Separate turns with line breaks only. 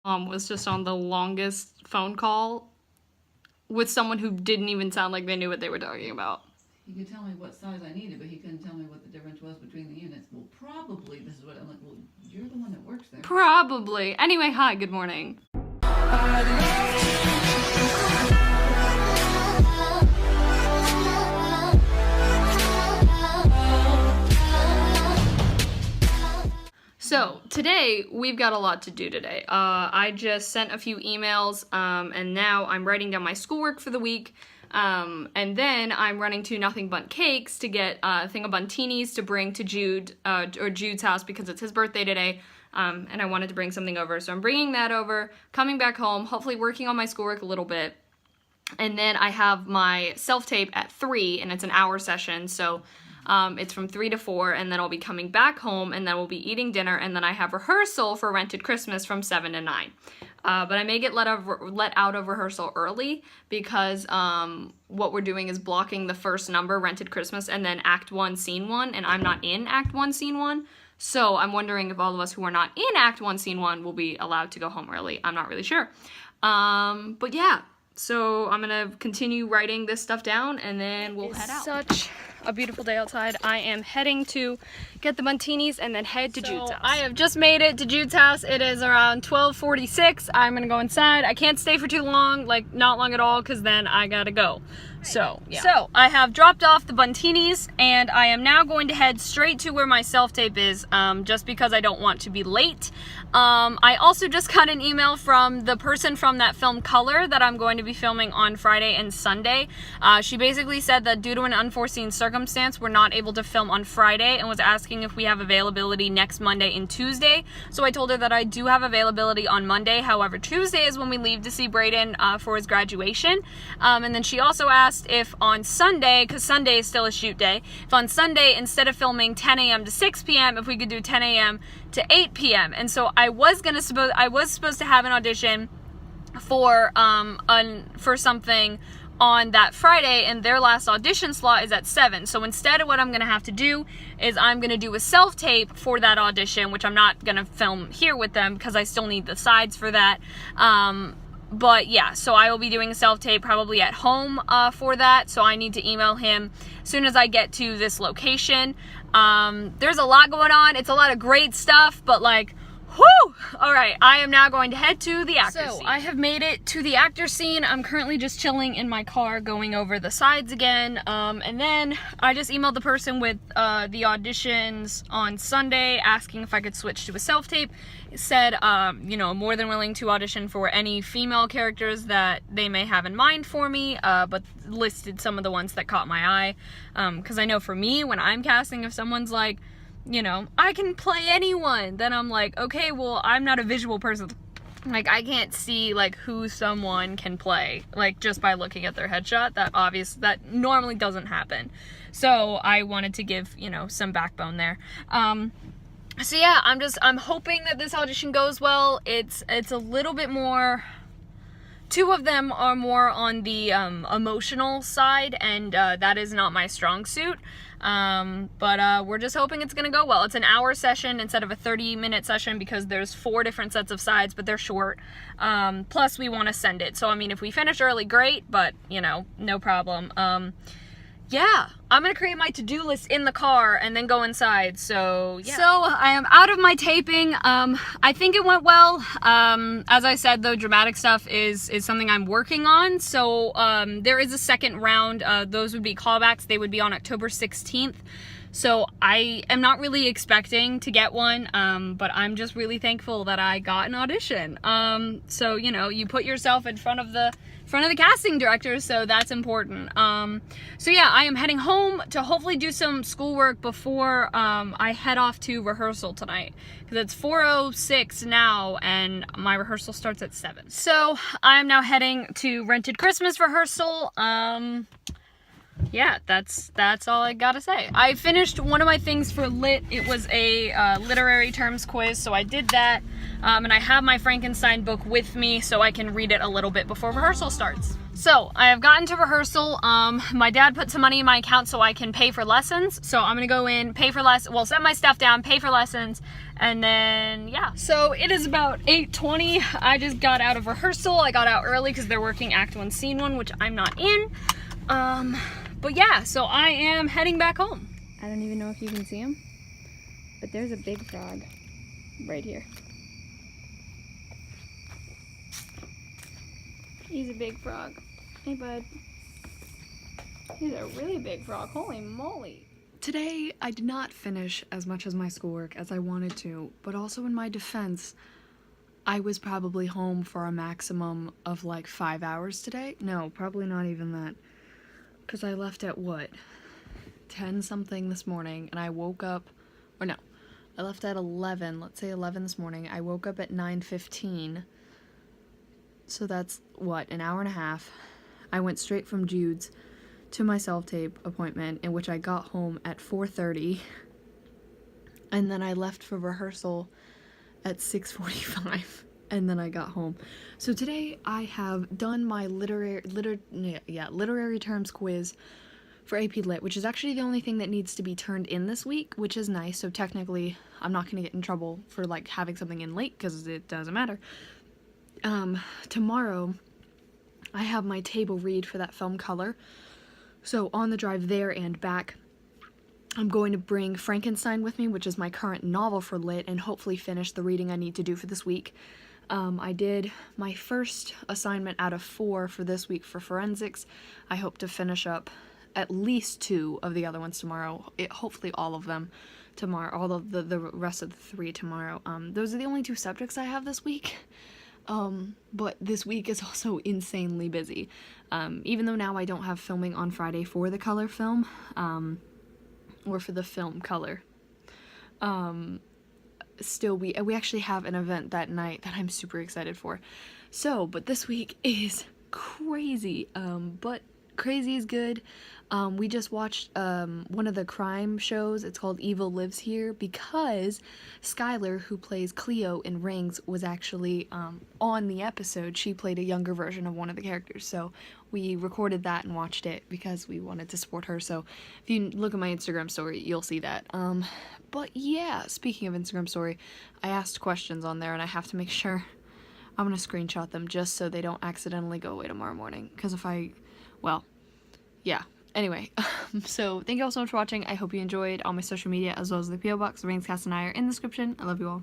Was just on the longest phone call with someone who didn't even sound like they knew what they were talking about.
He could tell me what size I needed, but he couldn't tell me what the difference was between the units. Well, probably this is what I'm like, well, you're the one that works there.
Probably. Anyway, hi, good morning. So today we've got a lot to do today. I just sent a few emails and now I'm writing down my schoolwork for the week. And then I'm running to Nothing Bundt Cakes to get a thing of buntinis to bring to Jude, or Jude's house because it's his birthday today. And I wanted to bring something over. So I'm bringing that over, coming back home, hopefully working on my schoolwork a little bit. And then I have my self-tape at 3 and it's an hour session. So it's from 3 to 4, and then I'll be coming back home, and then we'll be eating dinner, and then I have rehearsal for Rented Christmas from 7 to 9. But I may get let out of rehearsal early because what we're doing is blocking the first number, Rented Christmas, and then Act 1, Scene 1, and I'm not in Act 1, Scene 1. So I'm wondering if all of us who are not in Act 1, Scene 1 will be allowed to go home early. I'm not really sure. But yeah, so I'm gonna continue writing this stuff down, and then we'll head out. Such a beautiful day outside. I am heading to get the buntinis and then head to Jude's house. I have just made it to Jude's house. It is around 12:46. I'm gonna go inside. I can't stay for too long, like not long at all, because then I gotta go. So, yeah. So, I have dropped off the buntinis, and I am now going to head straight to where my self-tape is, just because I don't want to be late. I also just got an email from the person from that film Color that I'm going to be filming on Friday and Sunday. She basically said that due to an unforeseen circumstance, we're not able to film on Friday, and was asking if we have availability next Monday and Tuesday. So I told her that I do have availability on Monday. However, Tuesday is when we leave to see Brayden for his graduation. And then she also asked if on Sunday, because Sunday is still a shoot day, if on Sunday, instead of filming 10 a.m. to 6 p.m., if we could do 10 a.m. to 8 p.m. And so I was supposed to have an audition for something on that Friday, and their last audition slot is at 7. So instead, what I'm gonna have to do is I'm gonna do a self-tape for that audition, which I'm not gonna film here with them because I still need the sides for that. But yeah, so I will be doing a self-tape probably at home for that. So I need to email him as soon as I get to this location. There's a lot going on. It's a lot of great stuff, but like, whew! All right, I am now going to head to the actor scene. So I have made it to the actor scene. I'm currently just chilling in my car going over the sides again. And then I just emailed the person with the auditions on Sunday asking if I could switch to a self-tape. It said, you know, more than willing to audition for any female characters that they may have in mind for me, but listed some of the ones that caught my eye. Because I know for me, when I'm casting, if someone's like, you know, I can play anyone, then I'm like, okay, well, I'm not a visual person. Like, I can't see, like, who someone can play, like, just by looking at their headshot. That normally doesn't happen. So I wanted to give, you know, some backbone there. So yeah, I'm hoping that this audition goes well. It's a little bit more, 2 of them are more on the emotional side, and that is not my strong suit. But we're just hoping it's gonna go well. It's an hour session instead of a 30-minute session because there's 4 different sets of sides, but they're short. Plus we want to send it. So I mean, if we finish early, great, but you know, no problem. Yeah, I'm gonna create my to-do list in the car and then go inside, so yeah. So I am out of my taping. I think it went well. As I said, though, dramatic stuff is something I'm working on, so there is a second round. Those would be callbacks. They would be on October 16th. So I am not really expecting to get one, but I'm just really thankful that I got an audition. So, you know, you put yourself in front of the casting director, so that's important. So yeah, I am heading home to hopefully do some schoolwork before I head off to rehearsal tonight, because it's 4:06 now and my rehearsal starts at 7. So I'm now heading to Rented Christmas rehearsal. yeah, that's all I gotta say. I finished one of my things for lit. It was a literary terms quiz, so I did that. And I have my Frankenstein book with me so I can read it a little bit before rehearsal starts. So I have gotten to rehearsal. My dad put some money in my account so I can pay for lessons. So I'm gonna go in, pay for lessons, well, set my stuff down, pay for lessons, and then, yeah. So it is about 8:20. I just got out of rehearsal. I got out early because they're working Act 1, Scene 1, which I'm not in. But yeah, so I am heading back home. I don't even know if you can see him, but there's a big frog right here. He's a big frog. Hey, bud. He's a really big frog. Holy moly. Today, I did not finish as much as my schoolwork as I wanted to, but also in my defense, I was probably home for a maximum of like 5 hours today. No, probably not even that. Because I left at what? 10 something this morning, and I woke up, or no, I left at 11, let's say 11 this morning. I woke up at 9:15, so that's what, an hour and a half. I went straight from Jude's to my self-tape appointment, in which I got home at 4:30, and then I left for rehearsal at 6:45, and then I got home. So today I have done my literary terms quiz for AP Lit, which is actually the only thing that needs to be turned in this week, which is nice. So technically I'm not going to get in trouble for like having something in late because it doesn't matter. Tomorrow I have my table read for that film Color. So on the drive there and back, I'm going to bring Frankenstein with me, which is my current novel for lit, and hopefully finish the reading I need to do for this week. I did my first assignment out of 4 for this week for forensics. I hope to finish up at least 2 of the other ones tomorrow. Hopefully all of them tomorrow, all of the rest of the 3 tomorrow. Those are the only 2 subjects I have this week. But this week is also insanely busy. Even though now I don't have filming on Friday for the Color film, or for the film Color. Still, we actually have an event that night that I'm super excited for. So, but this week is crazy, but crazy is good. We just watched one of the crime shows. It's called Evil Lives Here, because Skylar, who plays Cleo in Rings, was actually on the episode. She played a younger version of one of the characters, so we recorded that and watched it because we wanted to support her. So if you look at my Instagram story, you'll see that. But yeah, speaking of Instagram story, I asked questions on there, and I have to make sure I'm gonna screenshot them just so they don't accidentally go away tomorrow morning, because if well, yeah. Anyway, so thank you all so much for watching. I hope you enjoyed. All my social media as well as the PO box, the Rings Cast and I, are in the description. I love you all.